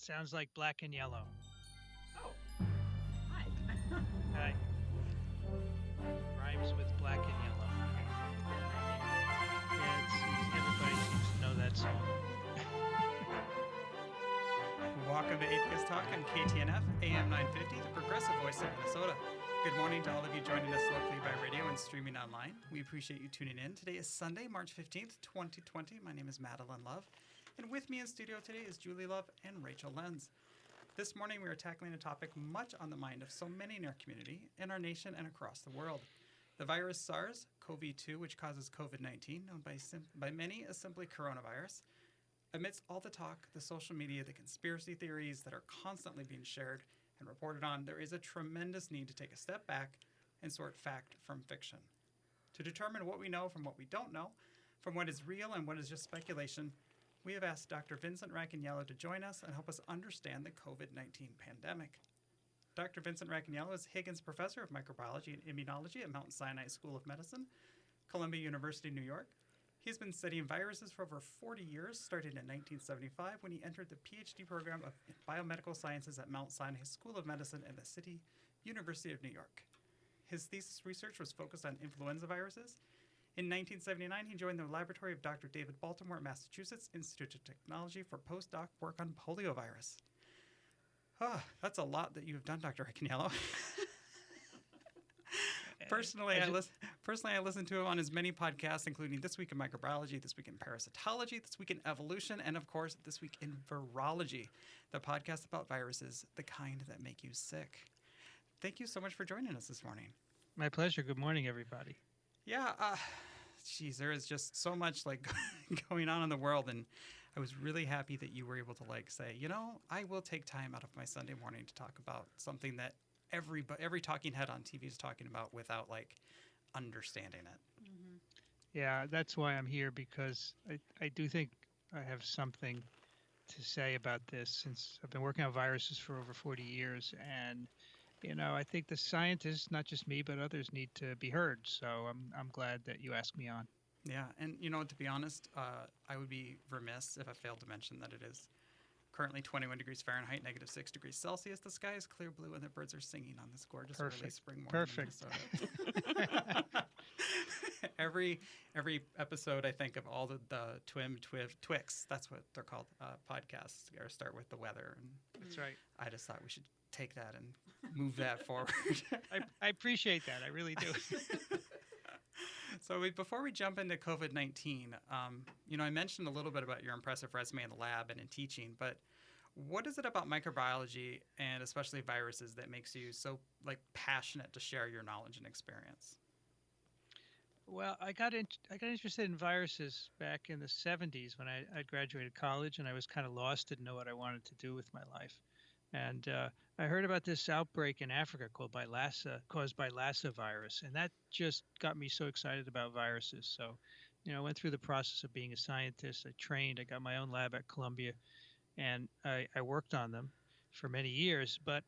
Sounds like black and yellow. Oh, hi. Hi. Rhymes with black and yellow. Yeah, everybody seems to know that song. Welcome to Atheist Talk on KTNF, AM 950, the progressive voice of Minnesota. Good morning to all of you joining us locally by radio and streaming online. We appreciate you tuning in. Today is Sunday, March 15th, 2020. My name is Madeline Love. And with me in studio today is Julie Love and Rachel Lenz. This morning we are tackling a topic much on the mind of so many in our community, in our nation, and across the world. The virus SARS-CoV-2, which causes COVID-19, known by many as simply coronavirus. Amidst all the talk, the social media, the conspiracy theories that are constantly being shared and reported on, there is a tremendous need to take a step back and sort fact from fiction. To determine what we know from what we don't know, from what is real and what is just speculation, we have asked Dr. Vincent Racaniello to join us and help us understand the COVID-19 pandemic. Dr. Vincent Racaniello is Higgins Professor of Microbiology and Immunology at Mount Sinai School of Medicine, Columbia University, New York. He's been studying viruses for over 40 years, starting in 1975 when he entered the Ph.D. program of Biomedical Sciences at Mount Sinai School of Medicine in the City University of New York. His thesis research was focused on influenza viruses. In 1979, he joined the laboratory of Dr. David Baltimore at Massachusetts Institute of Technology for postdoc work on poliovirus. Oh, that's a lot that you have done, Dr. Racaniello. Personally, I listen to him on his many podcasts, including This Week in Microbiology, This Week in Parasitology, This Week in Evolution, and, of course, This Week in Virology, the podcast about viruses, the kind that make you sick. Thank you so much for joining us this morning. My pleasure. Good morning, everybody. Yeah, there is just so much going on in the world, and I was really happy that you were able to say, I will take time out of my Sunday morning to talk about something that every talking head on TV is talking about without understanding it. Mm-hmm. Yeah, that's why I'm here, because I do think I have something to say about this, since I've been working on viruses for over 40 years, and I think the scientists, not just me, but others, need to be heard. So I'm glad that you asked me on. Yeah, and to be honest, I would be remiss if I failed to mention that it is currently 21 degrees Fahrenheit, -6 degrees Celsius. The sky is clear blue, and the birds are singing on this gorgeous early spring morning in Minnesota. Every episode, I think of all the Twix. That's what they're called. Podcasts or start with the weather. And that's right. I just thought we should take that and move that forward. I appreciate that. I really do. So before we jump into COVID-19, I mentioned a little bit about your impressive resume in the lab and in teaching, but what is it about microbiology and especially viruses that makes you so passionate to share your knowledge and experience? Well, I got interested in viruses back in the 70s when I graduated college, and I was kind of lost, didn't know what I wanted to do with my life. And I heard about this outbreak in Africa caused by Lassa virus, and that just got me so excited about viruses. So, I went through the process of being a scientist. I trained. I got my own lab at Columbia, and I worked on them for many years. But,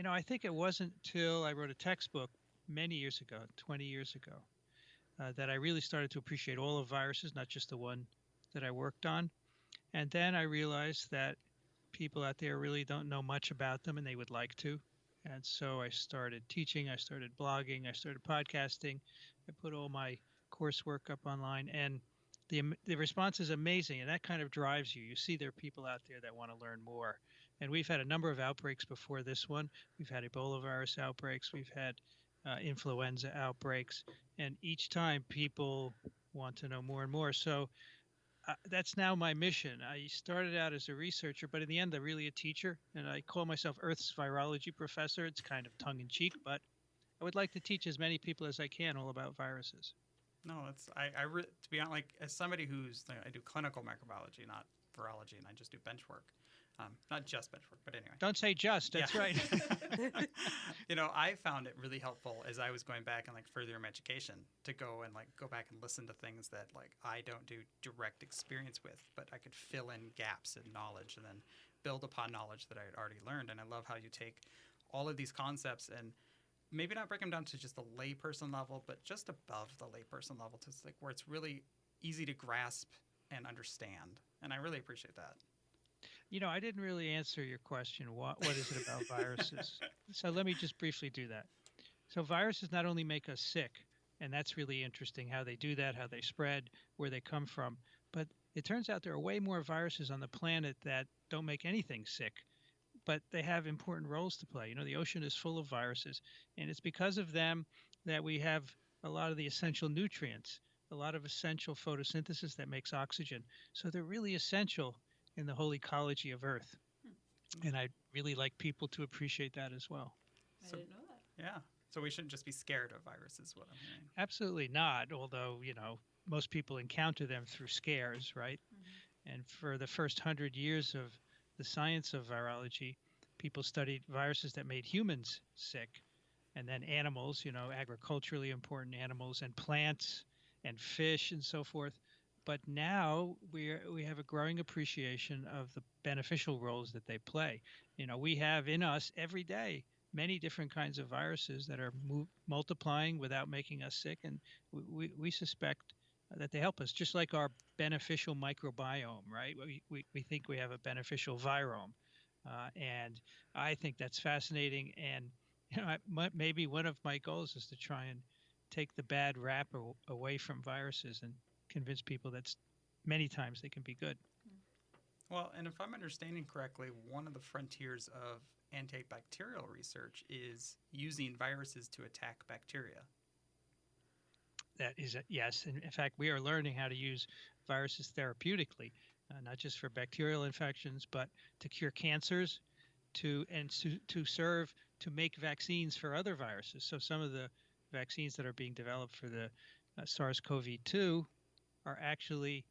I think it wasn't until I wrote a textbook many years ago, 20 years ago, that I really started to appreciate all of viruses, not just the one that I worked on. And then I realized that people out there really don't know much about them, and they would like to. And so I started teaching, I started blogging, I started podcasting. I put all my coursework up online, and the response is amazing, and that kind of drives you. You see there are people out there that want to learn more. And we've had a number of outbreaks before this one. We've had Ebola virus outbreaks, we've had influenza outbreaks, and each time people want to know more and more. So that's now my mission. I started out as a researcher, but in the end, I'm really a teacher, and I call myself Earth's virology professor. It's kind of tongue-in-cheek, but I would like to teach as many people as I can all about viruses. No, to be honest, as somebody I do clinical microbiology, not virology, and I just do bench work. Not just bench work, but anyway. Don't say just. That's right. I found it really helpful as I was going back and further my education to go back and listen to things that I don't do direct experience with, but I could fill in gaps in knowledge and then build upon knowledge that I had already learned. And I love how you take all of these concepts and maybe not break them down to just the layperson level, but just above the layperson level to where it's really easy to grasp and understand. And I really appreciate that. I didn't really answer your question. What is it about viruses? So let me just briefly do that. So viruses not only make us sick, and that's really interesting how they do that, how they spread, where they come from, but it turns out there are way more viruses on the planet that don't make anything sick, but they have important roles to play. The ocean is full of viruses, and it's because of them that we have a lot of the essential nutrients, a lot of essential photosynthesis that makes oxygen. So they're really essential in the whole ecology of Earth. And I'd really like people to appreciate that as well. I So, didn't know that. yeah. So we shouldn't just be scared of viruses, what I'm hearing. Absolutely not, although, most people encounter them through scares, right? And for the first 100 years of the science of virology, people studied viruses that made humans sick, and then animals, agriculturally important animals, and plants and fish and so forth. But now we have a growing appreciation of the beneficial roles that they play. We have in us every day many different kinds of viruses that are multiplying without making us sick, and we suspect that they help us, just like our beneficial microbiome, right? We think we have a beneficial virome, and I think that's fascinating. And maybe one of my goals is to try and take the bad rap away from viruses and convince people that many times they can be good. Well, and if I'm understanding correctly, one of the frontiers of antibacterial research is using viruses to attack bacteria. That is yes. And in fact, we are learning how to use viruses therapeutically, not just for bacterial infections, but to cure cancers, to serve to make vaccines for other viruses. So some of the vaccines that are being developed for the SARS-CoV-2 are actually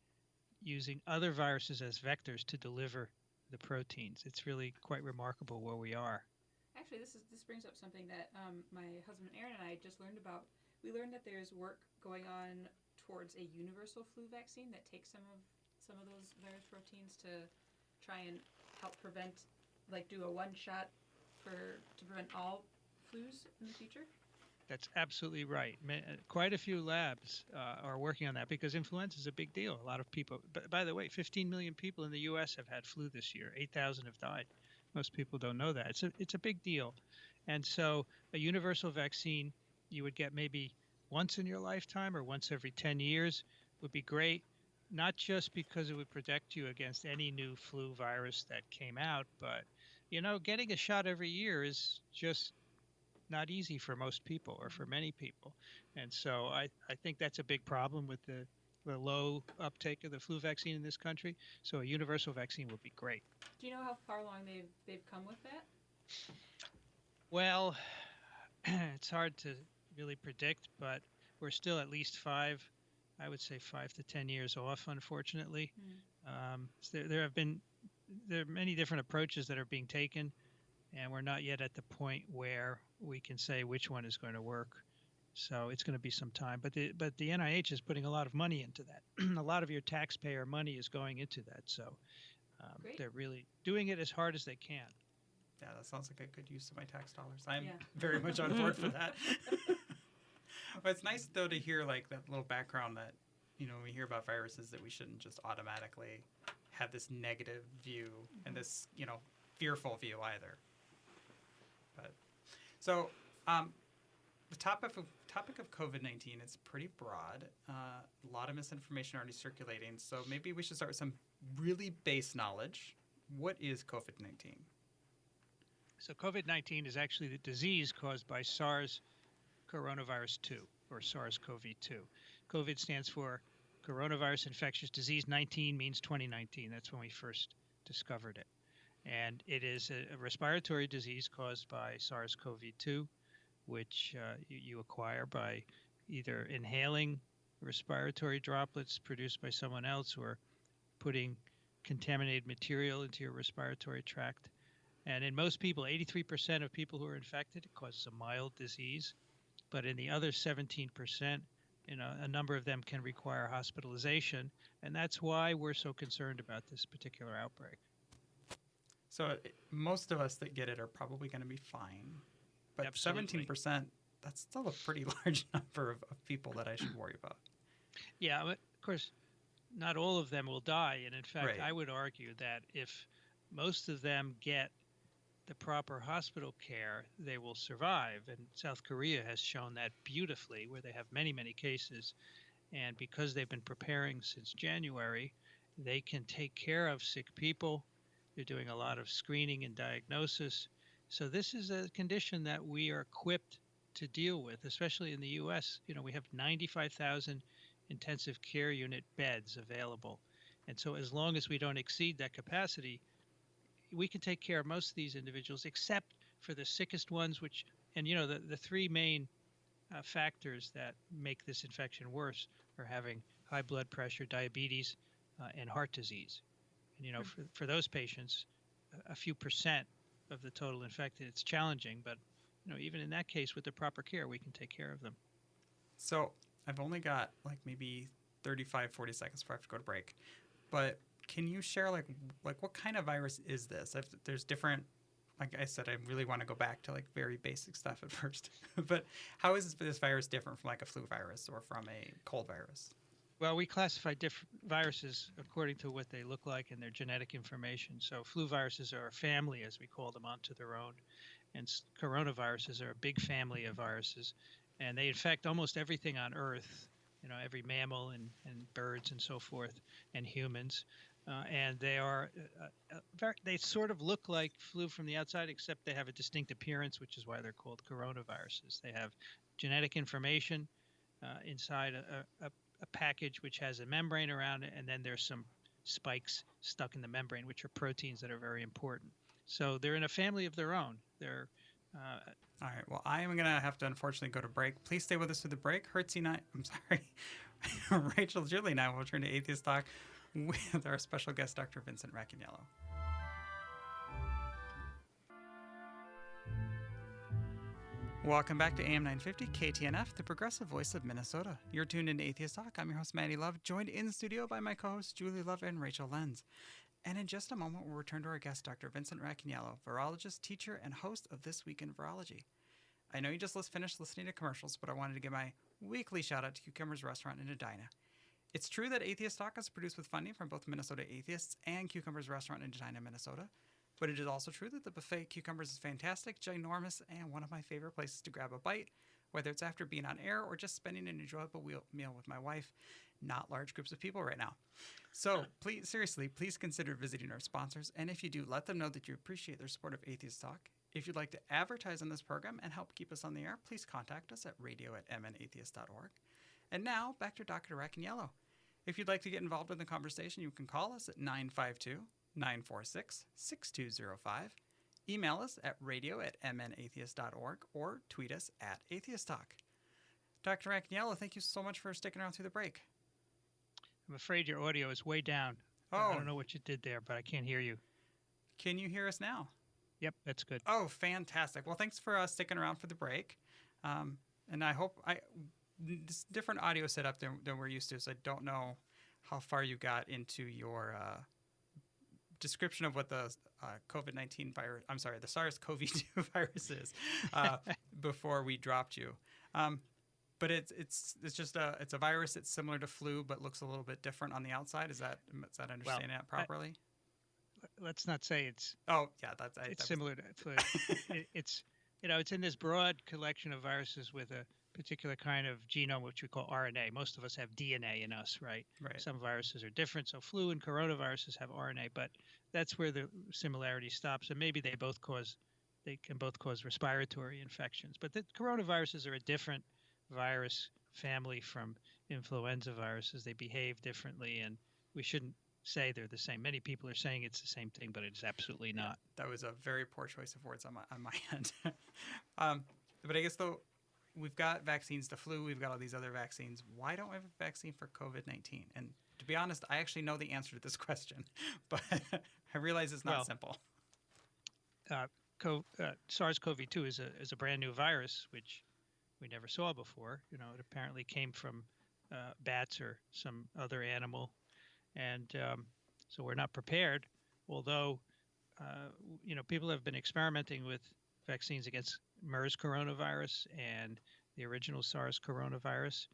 using other viruses as vectors to deliver the proteins. It's really quite remarkable where we are. Actually, this brings up something that my husband Aaron and I just learned about. We learned that there's work going on towards a universal flu vaccine that takes some of those virus proteins to try and help prevent, like do a one shot to prevent all flus in the future. That's absolutely right. Quite a few labs are working on that because influenza is a big deal. A lot of people, by the way, 15 million people in the U.S. have had flu this year. 8,000 have died. Most people don't know that. It's a big deal. And so a universal vaccine you would get maybe once in your lifetime or once every 10 years would be great, not just because it would protect you against any new flu virus that came out, but, getting a shot every year is just not easy for most people or for many people. And so I think that's a big problem with the low uptake of the flu vaccine in this country. So a universal vaccine would be great. Do you know how far along they've come with that? Well, it's hard to really predict, but we're still at least I would say 5 to 10 years off, unfortunately. So there are many different approaches that are being taken, and we're not yet at the point where we can say which one is going to work. So it's going to be some time. But the NIH is putting a lot of money into that. A lot of your taxpayer money is going into that. So they're really doing it as hard as they can. Yeah, that sounds like a good use of my tax dollars. I'm very much on board for that. But it's nice, though, to hear like that little background that, when we hear about viruses, that we shouldn't just automatically have this negative view and this, fearful view either. But so the topic of COVID-19 is pretty broad. A lot of misinformation already circulating. So maybe we should start with some really base knowledge. What is COVID-19? So COVID-19 is actually the disease caused by SARS coronavirus 2 or SARS-CoV-2. COVID stands for coronavirus infectious disease. 19 means 2019. That's when we first discovered it. And it is a respiratory disease caused by SARS-CoV-2, which you acquire by either inhaling respiratory droplets produced by someone else or putting contaminated material into your respiratory tract. And in most people, 83% of people who are infected, it causes a mild disease. But in the other 17%, a number of them can require hospitalization. And that's why we're so concerned about this particular outbreak. So most of us that get it are probably going to be fine. But Absolutely. 17%, that's still a pretty large number of people that I should worry about. Yeah, of course, not all of them will die. And in fact, Right. I would argue that if most of them get the proper hospital care, they will survive. And South Korea has shown that beautifully, where they have many, many cases. And because they've been preparing since January, they can take care of sick people. They're doing a lot of screening and diagnosis. So this is a condition that we are equipped to deal with, especially in the US. We have 95,000 intensive care unit beds available. And so as long as we don't exceed that capacity, we can take care of most of these individuals, except for the sickest ones, and the three main factors that make this infection worse are having high blood pressure, diabetes, and heart disease. And for those patients, a few percent of the total infected, it's challenging, but even in that case, with the proper care, we can take care of them. So I've only got like maybe 35, 40 seconds before I have to go to break. But can you share like what kind of virus is this? If there's different, like I said, I really want to go back to like very basic stuff at first. But how is this virus different from like a flu virus or from a cold virus? Well, we classify different viruses according to what they look like and their genetic information. So flu viruses are a family, as we call them, onto their own. And coronaviruses are a big family of viruses. And they infect almost everything on Earth, every mammal and birds and so forth, and humans. And they are they sort of look like flu from the outside, except they have a distinct appearance, which is why they're called coronaviruses. They have genetic information inside a package which has a membrane around it, and then there's some spikes stuck in the membrane, which are proteins that are very important. So they're in a family of their own. They're all right. Well, I am going to have to unfortunately go to break. Please stay with us through the break. Rachel, Julie, and I will return to Atheist Talk with our special guest, Dr. Vincent Racaniello. Welcome back to AM 950 KTNF, the progressive voice of Minnesota. You're tuned into Atheist Talk. I'm your host, Maddie Love, joined in the studio by my co-hosts, Julie Love and Rachel Lenz. And in just a moment, we'll return to our guest, Dr. Vincent Racaniello, virologist, teacher, and host of This Week in Virology. I know you just finished listening to commercials, but I wanted to give my weekly shout-out to Cucumber's Restaurant in Edina. It's true that Atheist Talk is produced with funding from both Minnesota Atheists and Cucumber's Restaurant in Edina, Minnesota. But it is also true that the buffet at Cucumbers is fantastic, ginormous, and one of my favorite places to grab a bite, whether it's after being on air or just spending an enjoyable meal with my wife. Not large groups of people right now. So please consider visiting our sponsors. And if you do, let them know that you appreciate their support of Atheist Talk. If you'd like to advertise on this program and help keep us on the air, please contact us at radio@mnatheist.org. And now back to Dr. Racaniello. If you'd like to get involved in the conversation, you can call us at 952-946-6205. Email us at radio@mnatheist.org or tweet us at Atheist Talk. Dr. Racaniello, thank you so much for sticking around through the break. I'm afraid your audio is way down. Oh. I don't know what you did there, but I can't hear you. Can you hear us now? Yep, that's good. Oh, fantastic. Well, thanks for sticking around for the break. And I hope this different audio setup than we're used to, so I don't know how far you got into your description of what the COVID-19 virus, I'm sorry, the SARS-CoV-2 virus is before we dropped you. But it's just it's a virus that's similar to flu, but looks a little bit different on the outside. Is that understanding that properly? Let's not say it's. Oh yeah, it's similar to flu. It's in this broad collection of viruses with a particular kind of genome, which we call RNA. Most of us have DNA in us, right? Right. Some viruses are different. So flu and coronaviruses have RNA, but that's where the similarity stops. And maybe they can both cause respiratory infections. But the coronaviruses are a different virus family from influenza viruses. They behave differently, and we shouldn't say they're the same. Many people are saying it's the same thing, but it's absolutely not. That was a very poor choice of words on my end. But I guess though, we've got vaccines to flu, we've got all these other vaccines. Why don't we have a vaccine for COVID-19? And to be honest, I actually know the answer to this question, but I realize it's not simple. SARS-CoV-2 is a brand new virus, which we never saw before. It apparently came from bats or some other animal. And so we're not prepared, although, people have been experimenting with vaccines against MERS coronavirus and the original SARS coronavirus.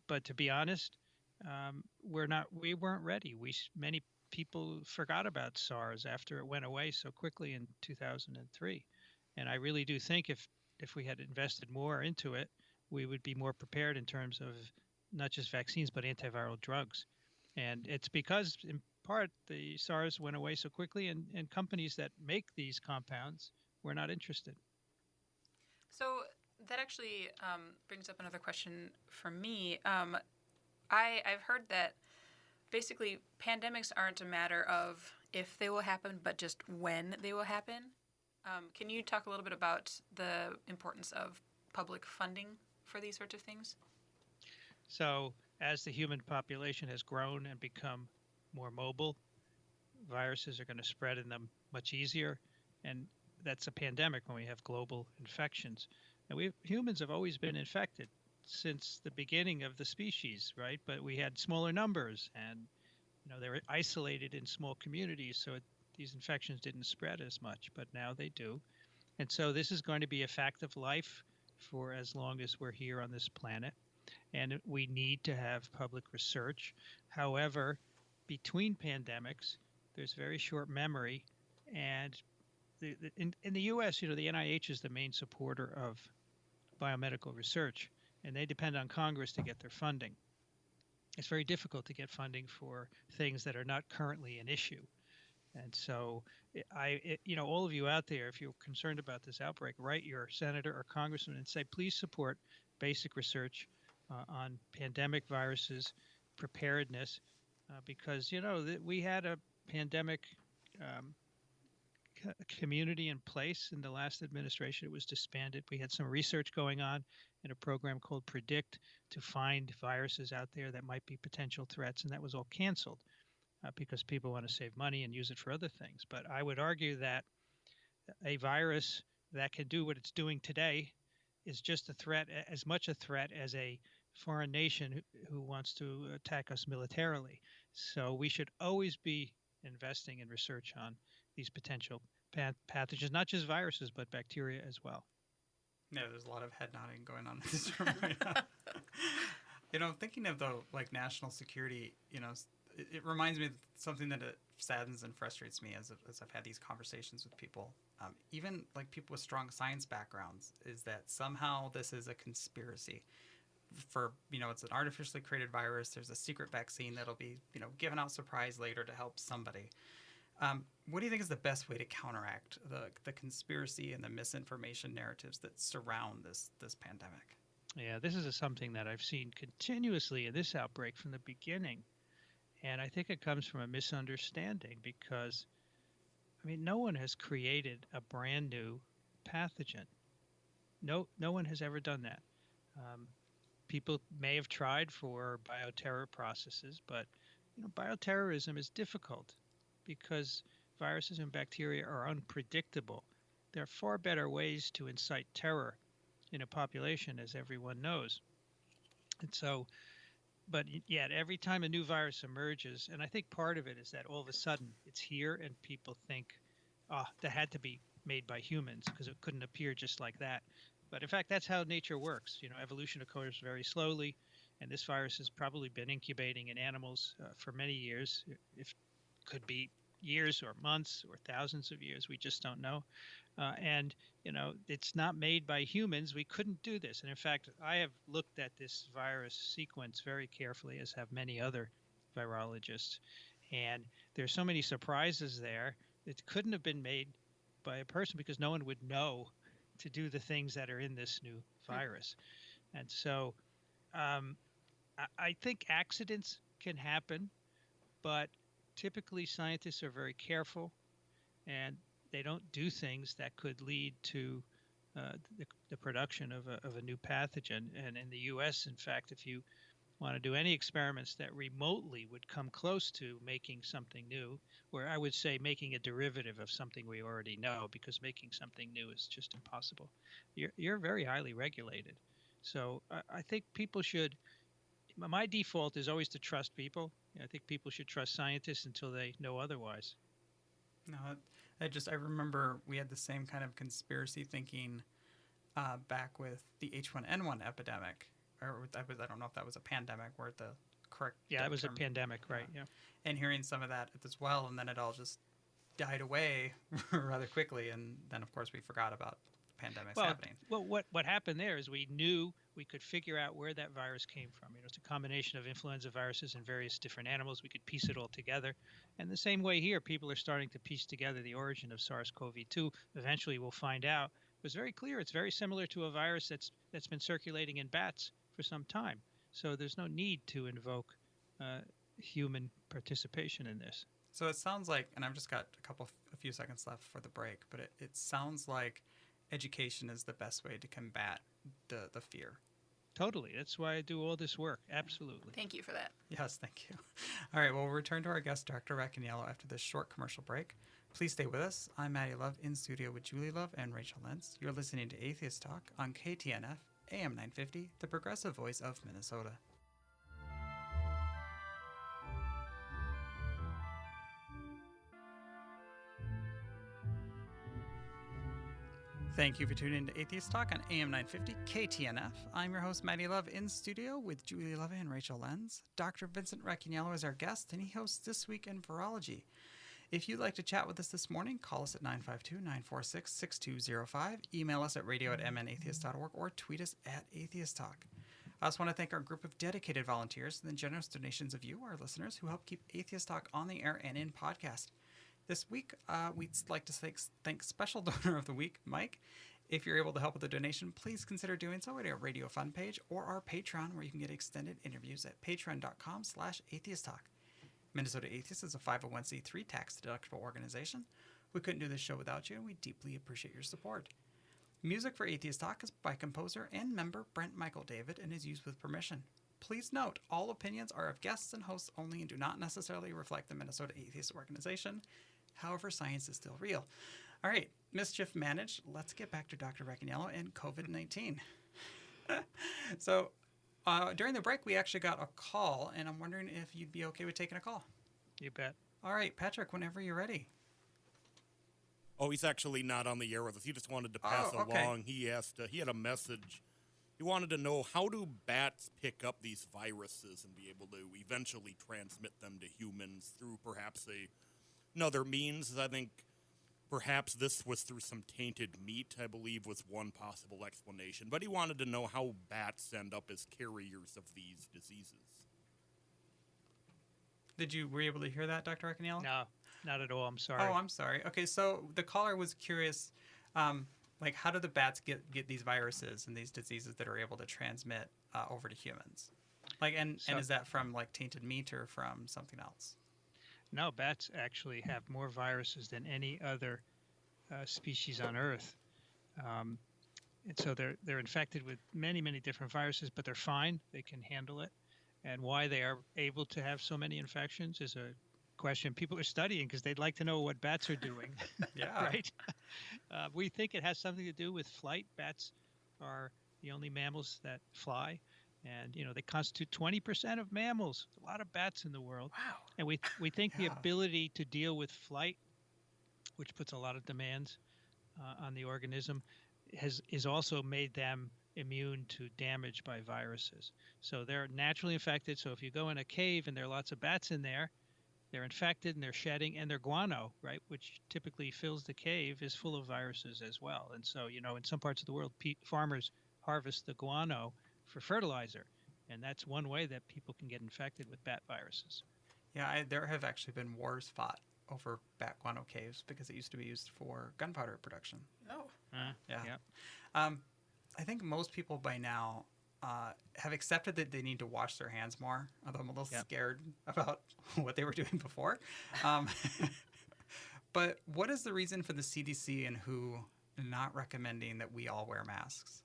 But to be honest, we weren't ready. Many people forgot about SARS after it went away so quickly in 2003. And I really do think if we had invested more into it, we would be more prepared in terms of not just vaccines but antiviral drugs. And it's because, in part, the SARS went away so quickly, and companies that make these compounds were not interested. So that actually brings up another question for me. I've heard that basically pandemics aren't a matter of if they will happen, but just when they will happen. Can you talk a little bit about the importance of public funding for these sorts of things? So, as the human population has grown and become more mobile, viruses are going to spread in them much easier. And that's a pandemic when we have global infections. And humans have always been infected since the beginning of the species, right? But we had smaller numbers, and they were isolated in small communities, so these infections didn't spread as much. But now they do, and so this is going to be a fact of life for as long as we're here on this planet. And we need to have public research. However, between pandemics, there's very short memory, and in the U.S., the NIH is the main supporter of biomedical research, and they depend on Congress to get their funding. It's very difficult to get funding for things that are not currently an issue. And so, all of you out there, if you're concerned about this outbreak, write your senator or congressman and say, please support basic research on pandemic viruses, preparedness, because we had a pandemic community in place in the last administration. It was disbanded. We had some research going on in a program called Predict to find viruses out there that might be potential threats, and that was all canceled because people want to save money and use it for other things. But I would argue that a virus that can do what it's doing today is just a threat, as much a threat as a foreign nation who wants to attack us militarily. So we should always be investing in research on these potential pathogens, not just viruses, but bacteria as well. Yeah, there's a lot of head nodding going on in this room right now. Thinking of the national security, it reminds me of something that it saddens and frustrates me as I've had these conversations with people, even people with strong science backgrounds, is that somehow this is a conspiracy. For it's an artificially created virus. There's a secret vaccine that'll be given out surprise later to help somebody. What do you think is the best way to counteract the conspiracy and the misinformation narratives that surround this pandemic? Yeah, this is something that I've seen continuously in this outbreak from the beginning, and I think it comes from a misunderstanding because, no one has created a brand new pathogen. No one has ever done that. People may have tried for bioterror processes, but bioterrorism is difficult because viruses and bacteria are unpredictable. There are far better ways to incite terror in a population, as everyone knows. And so, but yet every time a new virus emerges, and I think part of it is that all of a sudden it's here and people think, that had to be made by humans because it couldn't appear just like that. But in fact, that's how nature works. Evolution occurs very slowly, and this virus has probably been incubating in animals for many years. It could be years or months or thousands of years. We just don't know. And it's not made by humans. We couldn't do this. And in fact, I have looked at this virus sequence very carefully, as have many other virologists. And there's so many surprises there. It couldn't have been made by a person because no one would know to do the things that are in this new virus. And so I think accidents can happen, but typically scientists are very careful and they don't do things that could lead to the production of a new pathogen. And in the US, in fact, if you want to do any experiments that remotely would come close to making something new, or I would say making a derivative of something we already know, because making something new is just impossible. You're very highly regulated. So I think people should, my default is always to trust people. I think people should trust scientists until they know otherwise. No, I remember we had the same kind of conspiracy thinking back with the H1N1 epidemic. Or I don't know if that was a pandemic where the correct. Yeah, it was a term. pandemic, right? Yeah. And hearing some of that as well, and then it all just died away rather quickly, and then of course we forgot about pandemics happening. Well, what happened there is we knew we could figure out where that virus came from. It's a combination of influenza viruses in various different animals. We could piece it all together. And the same way here, people are starting to piece together the origin of SARS-CoV-2. Eventually, we'll find out. It was very clear. It's very similar to a virus that's been circulating in bats for some time. So there's no need to invoke human participation in this. So it sounds like, and I've just got a few seconds left for the break, but it sounds like education is the best way to combat the fear. Totally. That's why I do all this work. Absolutely. Thank you for that. Yes, thank you. All right, well, we'll return to our guest, Dr. Racaniello, after this short commercial break. Please stay with us. I'm Maddie Love, in studio with Julie Love and Rachel Lentz. You're listening to Atheist Talk on KTNF, AM 950, the progressive voice of Minnesota. Thank you for tuning in to Atheist Talk on AM 950 KTNF. I'm your host, Maddie Love, in studio with Julie Love and Rachel Lentz. Dr. Vincent Racaniello is our guest, and he hosts This Week in Virology. If you'd like to chat with us this morning, call us at 952-946-6205, email us at radio@mnatheist.org, or tweet us at Atheist Talk. I also want to thank our group of dedicated volunteers and the generous donations of you, our listeners, who help keep Atheist Talk on the air and in podcast. This week, we'd like to thank special donor of the week, Mike. If you're able to help with a donation, please consider doing so at our Radio Fund page or our Patreon, where you can get extended interviews at patreon.com/atheisttalk. Minnesota Atheist is a 501c3 tax-deductible organization. We couldn't do this show without you, and we deeply appreciate your support. Music for Atheist Talk is by composer and member Brent Michael David and is used with permission. Please note, all opinions are of guests and hosts only and do not necessarily reflect the Minnesota Atheist Organization. However, science is still real. All right, mischief managed. Let's get back to Dr. Racaniello and COVID-19. So during the break, we actually got a call, and I'm wondering if you'd be okay with taking a call. You bet. All right, Patrick, whenever you're ready. Oh, he's actually not on the air with us. He just wanted to pass along. He asked. He had a message. He wanted to know, how do bats pick up these viruses and be able to eventually transmit them to humans through perhaps another means? I think perhaps this was through some tainted meat, I believe, was one possible explanation. But he wanted to know how bats end up as carriers of these diseases. Were you able to hear that, Dr. Racaniello? No, not at all. I'm sorry. Oh, I'm sorry. Okay, so the caller was curious, like, how do the bats get these viruses and these diseases that are able to transmit over to humans? Like, and is that from like tainted meat or from something else? No, bats actually have more viruses than any other species on Earth. And so they're infected with many, many different viruses, but they're fine. They can handle it. And why they are able to have so many infections is a question people are studying, because they'd like to know what bats are doing. Yeah. Right? We think it has something to do with flight. Bats are the only mammals that fly. And, they constitute 20% of mammals. A lot of bats in the world. Wow. And we think the ability to deal with flight, which puts a lot of demands on the organism, is also made them immune to damage by viruses. So they're naturally infected. So if you go in a cave and there are lots of bats in there, they're infected and they're shedding, and their guano, right, which typically fills the cave, is full of viruses as well. And so, in some parts of the world, farmers harvest the guano for fertilizer, and that's one way that people can get infected with bat viruses. Yeah, there have actually been wars fought over bat guano caves because it used to be used for gunpowder production. Oh. Yeah. I think most people by now have accepted that they need to wash their hands more, although I'm a little scared about what they were doing before. But what is the reason for the CDC and WHO not recommending that we all wear masks?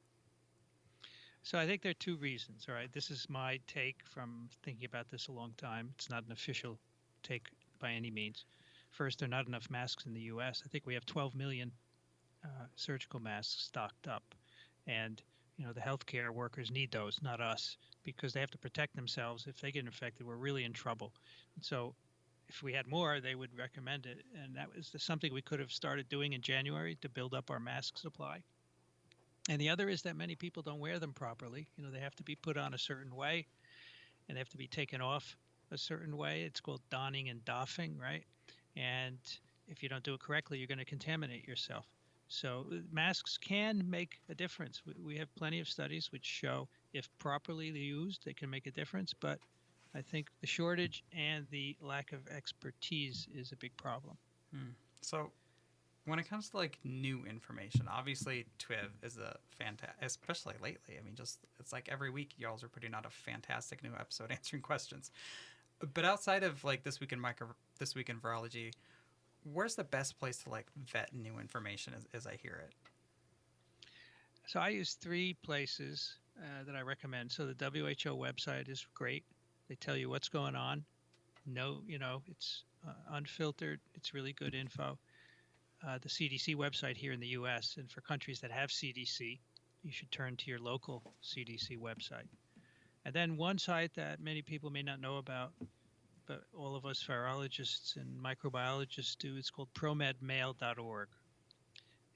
So I think there are two reasons. All right, this is my take from thinking about this a long time. It's not an official take by any means. First, there are not enough masks in the U.S. I think we have 12 million surgical masks stocked up, and the healthcare workers need those, not us, because they have to protect themselves. If they get infected, we're really in trouble. And so, if we had more, they would recommend it, and that was something we could have started doing in January to build up our mask supply. And the other is that many people don't wear them properly. They have to be put on a certain way. and they have to be taken off a certain way. It's called donning and doffing, right? And if you don't do it correctly, you're going to contaminate yourself. So masks can make a difference. We have plenty of studies which show if properly used, they can make a difference. But I think the shortage and the lack of expertise is a big problem. So when it comes to like new information, obviously TWIV is a fantastic, especially lately. I mean, just it's like every week y'all are putting out a fantastic new episode answering questions. But outside of like this week in virology, where's the best place to like vet new information as I hear it? So I use 3 places that I recommend. So the WHO website is great. They tell you what's going on. No, it's unfiltered. It's really good info. The CDC website here in the U.S. and for countries that have CDC, you should turn to your local CDC website. And then one site that many people may not know about, but all of us virologists and microbiologists do, it's called promedmail.org.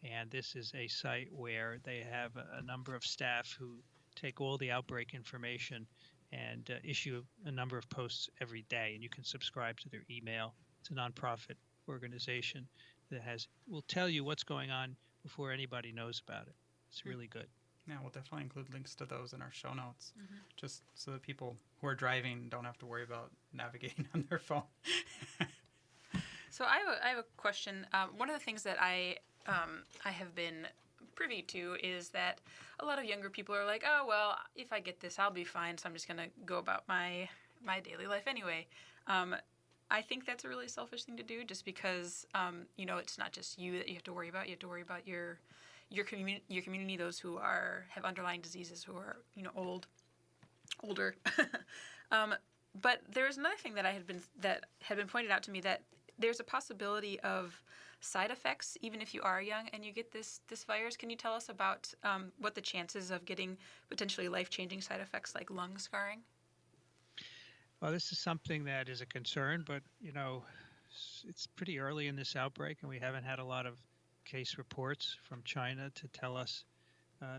And this is a site where they have a number of staff who take all the outbreak information and issue a number of posts every day. And you can subscribe to their email. It's a nonprofit organization that will tell you what's going on before anybody knows about it. It's really good. Yeah, we'll definitely include links to those in our show notes, just so that people who are driving don't have to worry about navigating on their phone. So I have a question. One of the things that I have been privy to is that a lot of younger people are like, oh, well, if I get this, I'll be fine, so I'm just going to go about my daily life anyway. I think that's a really selfish thing to do, just because, it's not just you that you have to worry about. You have to worry about your community, those who have underlying diseases, who are, older. But there was another thing that had been pointed out to me, that there's a possibility of side effects even if you are young and you get this virus. Can you tell us about what the chances of getting potentially life-changing side effects like lung scarring? Well, this is something that is a concern, but it's pretty early in this outbreak, and we haven't had a lot of case reports from China to tell us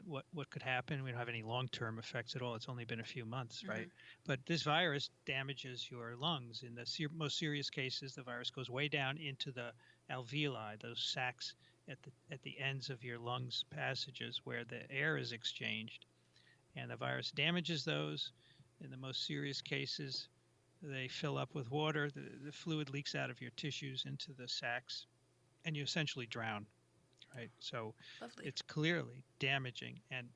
what could happen. We don't have any long-term effects at all. It's only been a few months, right? But this virus damages your lungs. In the most serious cases, the virus goes way down into the alveoli, those sacs at the ends of your lungs passages where the air is exchanged, and the virus damages those. In the most serious cases, they fill up with water. The fluid leaks out of your tissues into the sacs, and you essentially drown, right? So Lovely. It's clearly damaging, and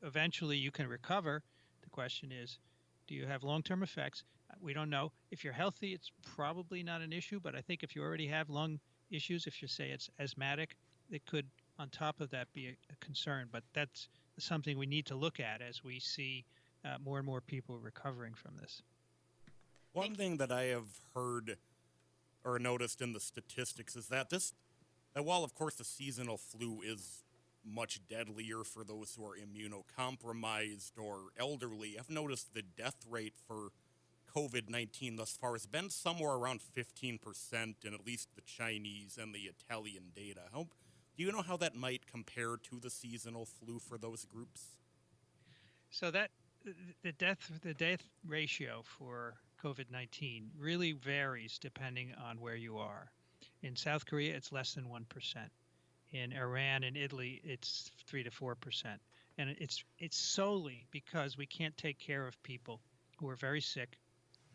eventually you can recover. The question is, do you have long-term effects? We don't know. If you're healthy, it's probably not an issue, but I think if you already have lung issues, if you say it's asthmatic, it could, on top of that, be a concern. But that's something we need to look at as we see more and more people recovering from this. One thing that I have heard or noticed in the statistics is that while, of course, the seasonal flu is much deadlier for those who are immunocompromised or elderly, I've noticed the death rate for COVID-19 thus far has been somewhere around 15% in at least the Chinese and the Italian data. Do you know how that might compare to the seasonal flu for those groups? So that the death ratio for COVID-19 really varies depending on where you are. In South Korea, it's less than 1%. In Iran and Italy, it's 3 to 4%. And it's solely because we can't take care of people who are very sick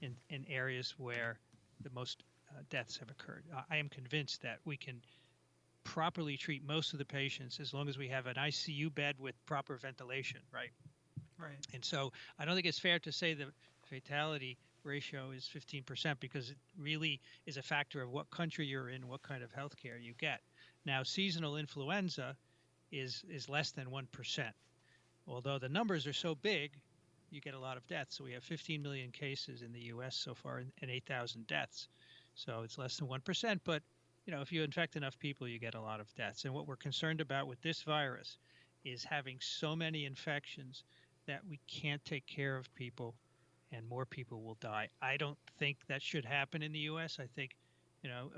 in areas where the most deaths have occurred. I am convinced that we can properly treat most of the patients as long as we have an ICU bed with proper ventilation, right? Right. And so I don't think it's fair to say the fatality ratio is 15% because it really is a factor of what country you're in, what kind of health care you get. Now, seasonal influenza is less than 1%. Although the numbers are so big, you get a lot of deaths. So we have 15 million cases in the U.S. so far and 8,000 deaths. So it's less than 1%. But, if you infect enough people, you get a lot of deaths. And what we're concerned about with this virus is having so many infections that we can't take care of people and more people will die. I don't think that should happen in the U.S. I think,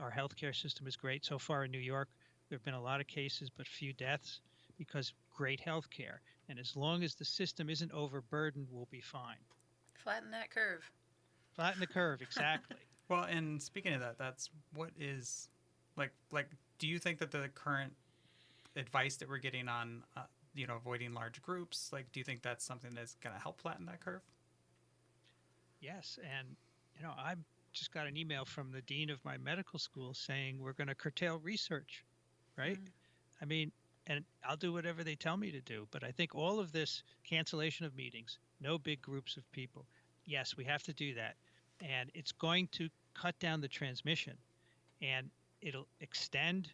our healthcare system is great. So far in New York, there have been a lot of cases, but few deaths because great healthcare. And as long as the system isn't overburdened, we'll be fine. Flatten that curve. Flatten the curve, exactly. Well, and speaking of that, that's what is like. Do you think that the current advice that we're getting on, avoiding large groups, like, do you think that's something that's going to help flatten that curve? Yes, and I just got an email from the dean of my medical school saying we're going to curtail research, right? I mean, and I'll do whatever they tell me to do, but I think all of this cancellation of meetings, no big groups of people, yes, we have to do that, and it's going to cut down the transmission, and it'll extend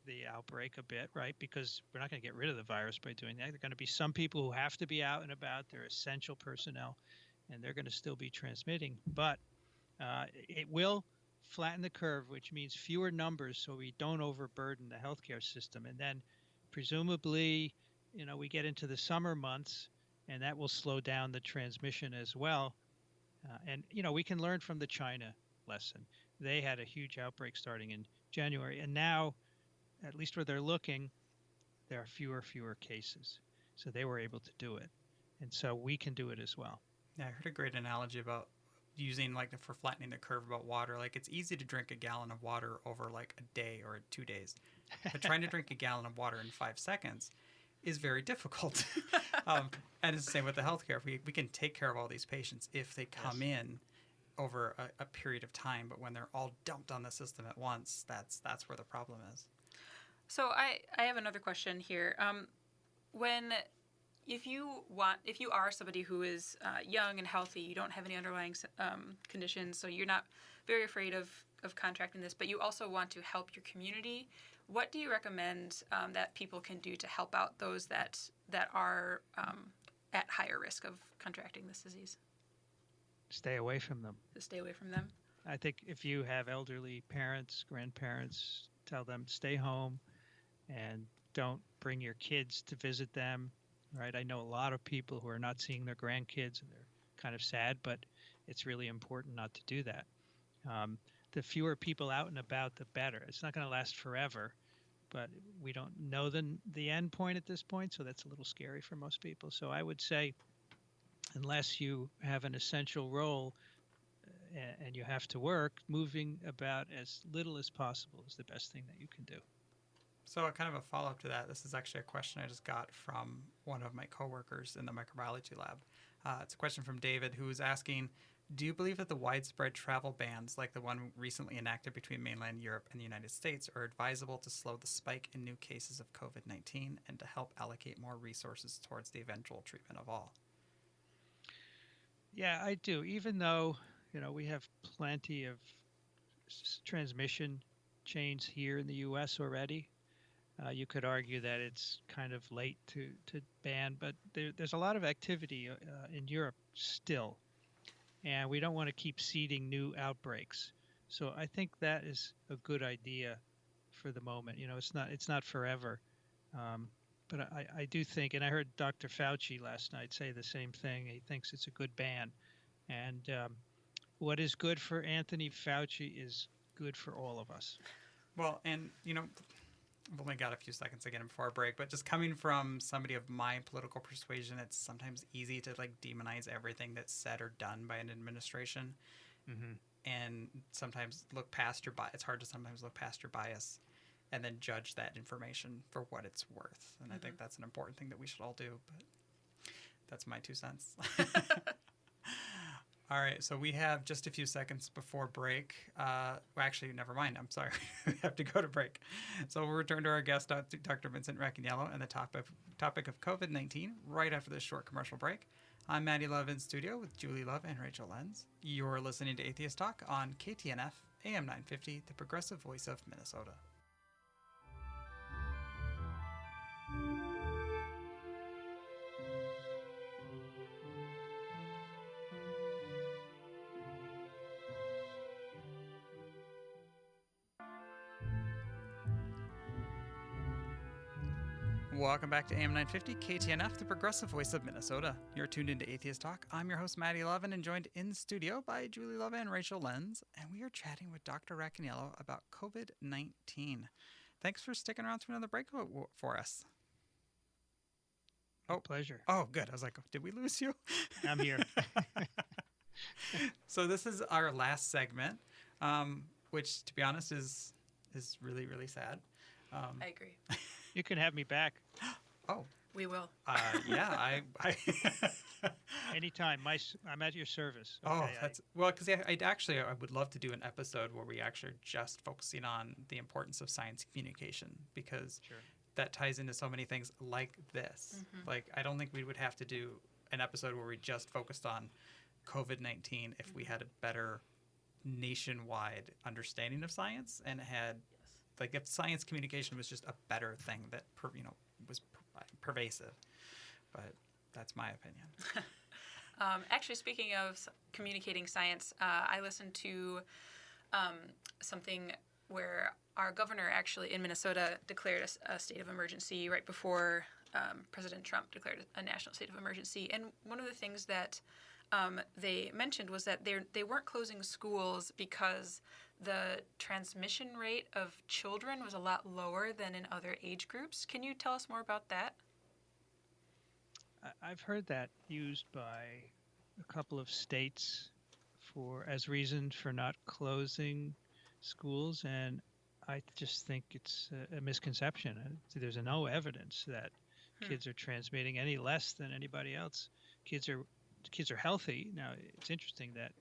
the outbreak a bit, right? Because we're not going to get rid of the virus by doing that. There are going to be some people who have to be out and about. They're essential personnel, and they're going to still be transmitting. But it will flatten the curve, which means fewer numbers, so we don't overburden the healthcare system. And then, presumably, we get into the summer months, and that will slow down the transmission as well. And we can learn from the China lesson. They had a huge outbreak starting in January, and now, at least where they're looking, there are fewer cases. So they were able to do it. And so we can do it as well. Yeah, I heard a great analogy about using, like, for flattening the curve about water. Like, it's easy to drink a gallon of water over, like, a day or 2 days. But trying to drink a gallon of water in 5 seconds is very difficult. And it's the same with the healthcare. We can take care of all these patients if they come in over a period of time. But when they're all dumped on the system at once, that's where the problem is. So I have another question here. If you are somebody who is young and healthy, you don't have any underlying conditions, so you're not very afraid of contracting this, but you also want to help your community, what do you recommend that people can do to help out those that are at higher risk of contracting this disease? Stay away from them. To stay away from them? I think if you have elderly parents, grandparents, tell them stay home and don't bring your kids to visit them, right? I know a lot of people who are not seeing their grandkids, and they're kind of sad, but it's really important not to do that. The fewer people out and about, the better. It's not going to last forever, but we don't know the end point at this point, so that's a little scary for most people. So I would say, unless you have an essential role and you have to work, moving about as little as possible is the best thing that you can do. So kind of a follow-up to that, this is actually a question I just got from one of my coworkers in the microbiology lab. It's a question from David, who is asking, do you believe that the widespread travel bans, like the one recently enacted between mainland Europe and the United States, are advisable to slow the spike in new cases of COVID-19 and to help allocate more resources towards the eventual treatment of all? Yeah, I do. Even though, we have plenty of transmission chains here in the U.S. already, you could argue that it's kind of late to ban, but there's a lot of activity in Europe still, and we don't want to keep seeding new outbreaks. So I think that is a good idea for the moment. It's not forever, but I do think, and I heard Dr. Fauci last night say the same thing. He thinks it's a good ban, and what is good for Anthony Fauci is good for all of us. Well, and I've only got a few seconds again before our break, but just coming from somebody of my political persuasion, it's sometimes easy to demonize everything that's said or done by an administration, and sometimes look past your bias. It's hard to sometimes look past your bias and then judge that information for what it's worth. And I think that's an important thing that we should all do. But that's my 2 cents. All right, so we have just a few seconds before break. Well, actually, never mind. I'm sorry. We have to go to break. So we'll return to our guest, Dr. Vincent Racaniello, and the topic of COVID-19 right after this short commercial break. I'm Maddie Love in studio with Julie Love and Rachel Lenz. You're listening to Atheist Talk on KTNF, AM 950, the progressive voice of Minnesota. Welcome back to AM 950, KTNF, the progressive voice of Minnesota. You're tuned into Atheist Talk. I'm your host, Maddie Levin, and joined in studio by Julie Love and Rachel Lenz, and we are chatting with Dr. Racaniello about COVID-19. Thanks for sticking around through another break for us. Oh, pleasure. Oh, good. I was like, did we lose you? I'm here. So this is our last segment, which, to be honest, is really, really sad. I agree. You can have me back Oh, We will. yeah, I anytime. I'm at your service. Oh, Okay, that's well, because I would love to do an episode where we actually are just focusing on the importance of science communication, because Sure. that ties into so many things like this. Mhm. Like, I don't think we would have to do an episode where we just focused on COVID-19 if we had a better nationwide understanding of science and had, Yes. like, if science communication was just a better thing that was pervasive. But that's my opinion. Actually, speaking of communicating science, I listened to something where our governor actually in Minnesota declared a state of emergency right before President Trump declared a national state of emergency. And one of the things that they mentioned was that they weren't closing schools because the transmission rate of children was a lot lower than in other age groups. Can you tell us more about that? I've heard that used by a couple of states as reason for not closing schools, and I just think it's a misconception. There's no evidence that kids are transmitting any less than anybody else. Kids are healthy. Now, it's interesting that,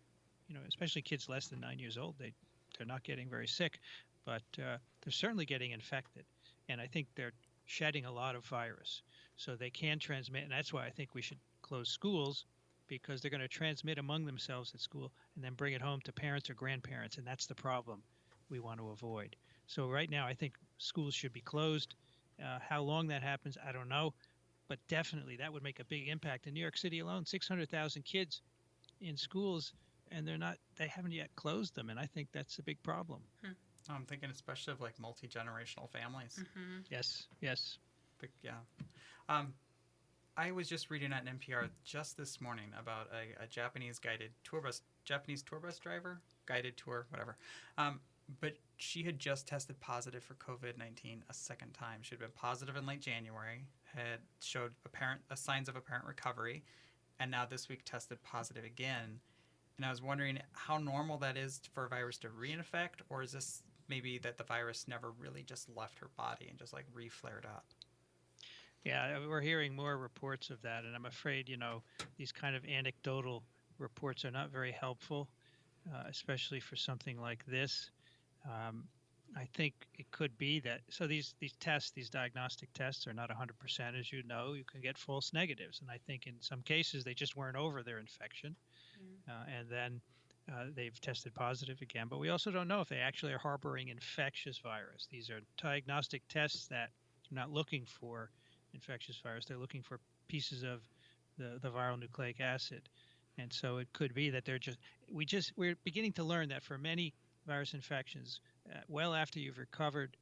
especially kids less than 9 years old, they're not getting very sick, but they're certainly getting infected, and I think they're shedding a lot of virus, so they can transmit, and that's why I think we should close schools, because they're going to transmit among themselves at school and then bring it home to parents or grandparents, and that's the problem we want to avoid. So right now, I think schools should be closed. How long that happens, I don't know, but definitely that would make a big impact. In New York City alone, 600,000 kids in schools, and they haven't yet closed them, and I think that's a big problem. I'm thinking especially of like multi-generational families. Mm-hmm. Yes. But yeah. I was just reading on NPR just this morning about a Japanese tour bus driver, guided tour, whatever. But she had just tested positive for COVID-19 a second time. She had been positive in late January, had showed signs of apparent recovery, and now this week tested positive again. And I was wondering how normal that is for a virus to reinfect, or is this maybe that the virus never really just left her body and just like re-flared up? Yeah, we're hearing more reports of that, and I'm afraid, these kind of anecdotal reports are not very helpful, especially for something like this. I think it could be that, so these diagnostic tests are not 100%, as you know. You can get false negatives, and I think in some cases they just weren't over their infection, and then they've tested positive again. But we also don't know if they actually are harboring infectious virus. These are diagnostic tests that are not looking for infectious virus. They're looking for pieces of the viral nucleic acid, and so it could be that we're beginning to learn that for many virus infections, well after you've recovered,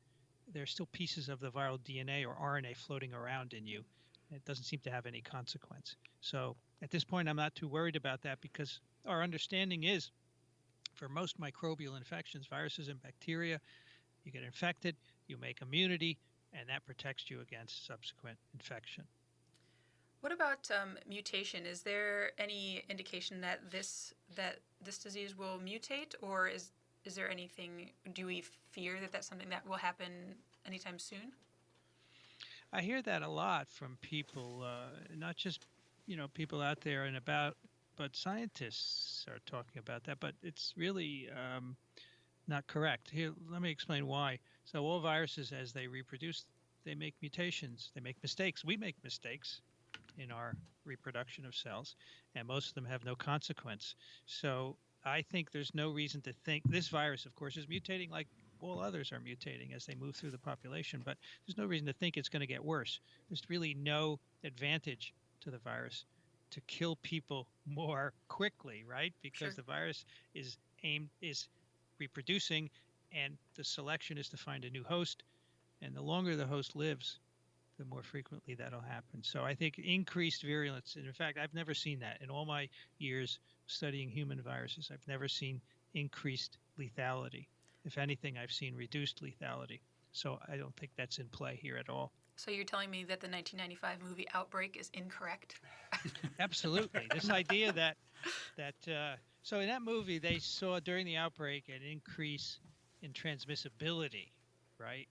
there's still pieces of the viral DNA or RNA floating around in you. It doesn't seem to have any consequence. So at this point, I'm not too worried about that, because our understanding is for most microbial infections, viruses and bacteria, you get infected, you make immunity, and that protects you against subsequent infection. What about mutation? Is there any indication that this disease will mutate, or is there anything? Do we fear that that's something that will happen anytime soon? I hear that a lot from people, not just people out there and about, but scientists are talking about that. But it's really not correct. Here, let me explain why. So all viruses, as they reproduce, they make mutations. They make mistakes. We make mistakes in our reproduction of cells, and most of them have no consequence. So I think there's no reason to think this virus, of course, is mutating like all others are mutating as they move through the population, but there's no reason to think it's going to get worse. There's really no advantage to the virus to kill people more quickly, right? Because Sure. the virus is reproducing, and the selection is to find a new host, and the longer the host lives, the more frequently that'll happen. So I think increased virulence, and in fact, I've never seen that in all my years studying human viruses. I've never seen increased lethality. If anything, I've seen reduced lethality. So I don't think that's in play here at all. So you're telling me that the 1995 movie Outbreak is incorrect? Absolutely. This idea that So in that movie, they saw during the outbreak an increase in transmissibility, right?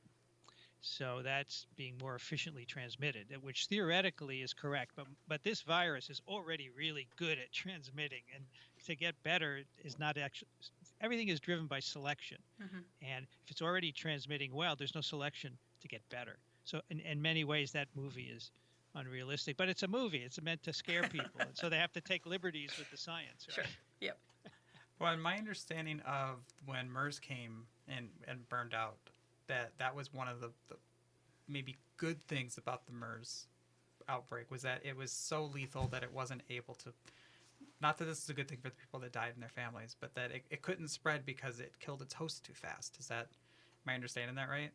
So that's being more efficiently transmitted, which theoretically is correct. But this virus is already really good at transmitting, and to get better is not actually. Everything is driven by selection, and if it's already transmitting well, there's no selection to get better. So in many ways, that movie is unrealistic. But it's a movie; it's meant to scare people, and so they have to take liberties with the science. Right? Sure. Yep. Well, in my understanding of when MERS came and burned out, that was one of the maybe good things about the MERS outbreak was that it was so lethal that it wasn't able to, not that this is a good thing for the people that died and their families, but that it couldn't spread because it killed its host too fast. Is that, am I understanding that right?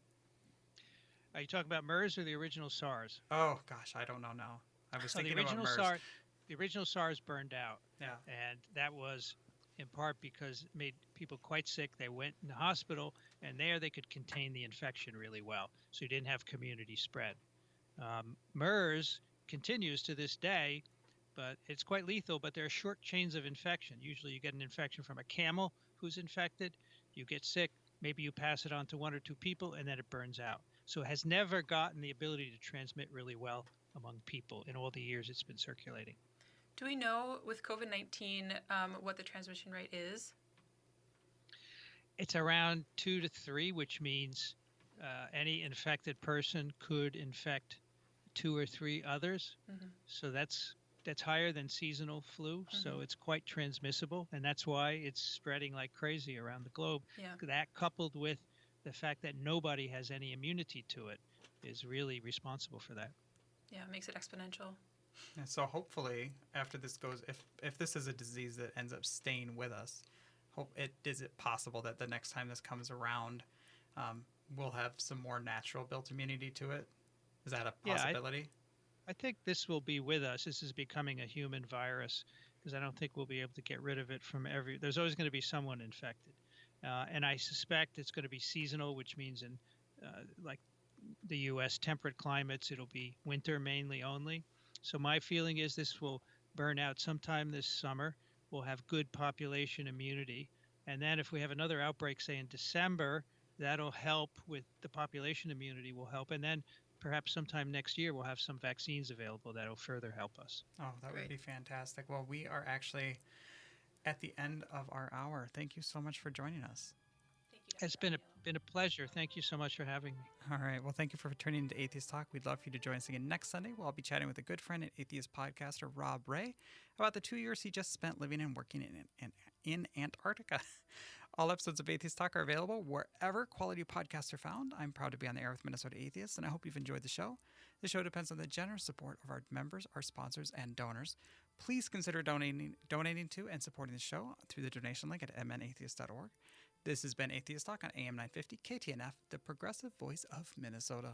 Are you talking about MERS or the original SARS? Oh, gosh, I don't know now. I was thinking the original about MERS. SARS. The original SARS burned out. Yeah. And that was in part because it made people quite sick. They went in the hospital, and there they could contain the infection really well, so you didn't have community spread. MERS continues to this day, but it's quite lethal, but there are short chains of infection. Usually you get an infection from a camel who's infected, you get sick, maybe you pass it on to one or two people, and then it burns out. So it has never gotten the ability to transmit really well among people in all the years it's been circulating. Do we know with COVID-19 what the transmission rate is? It's around 2 to 3, which means any infected person could infect 2 or 3 others. So that's higher than seasonal flu. So it's quite transmissible, and that's why it's spreading like crazy around the globe. Yeah. That coupled with the fact that nobody has any immunity to it is really responsible for that. Yeah, it makes it exponential. Yeah, so hopefully, after this goes, if this is a disease that ends up staying with us, is it possible that the next time this comes around, we'll have some more natural built immunity to it? Is that a possibility? I think this will be with us. This is becoming a human virus because I don't think we'll be able to get rid of it from there's always going to be someone infected. And I suspect it's going to be seasonal, which means in like the U.S. temperate climates, it'll be winter mainly only. So my feeling is this will burn out sometime this summer. We'll have good population immunity. And then if we have another outbreak, say in December, that'll help with the population immunity will help. And then perhaps sometime next year, we'll have some vaccines available that'll further help us. Oh, that would be fantastic. Well, we are actually at the end of our hour. Thank you so much for joining us. Thank you, It's been a pleasure. Thank you so much for having me. All right. Well, thank you for tuning into Atheist Talk. We'd love for you to join us again next Sunday. I'll be chatting with a good friend and atheist podcaster, Rob Ray, about the 2 years he just spent living and working in Antarctica. All episodes of Atheist Talk are available wherever quality podcasts are found. I'm proud to be on the air with Minnesota Atheists, and I hope you've enjoyed the show. The show depends on the generous support of our members, our sponsors, and donors. Please consider donating to and supporting the show through the donation link at mnatheist.org. This has been Atheist Talk on AM 950 KTNF, the progressive voice of Minnesota.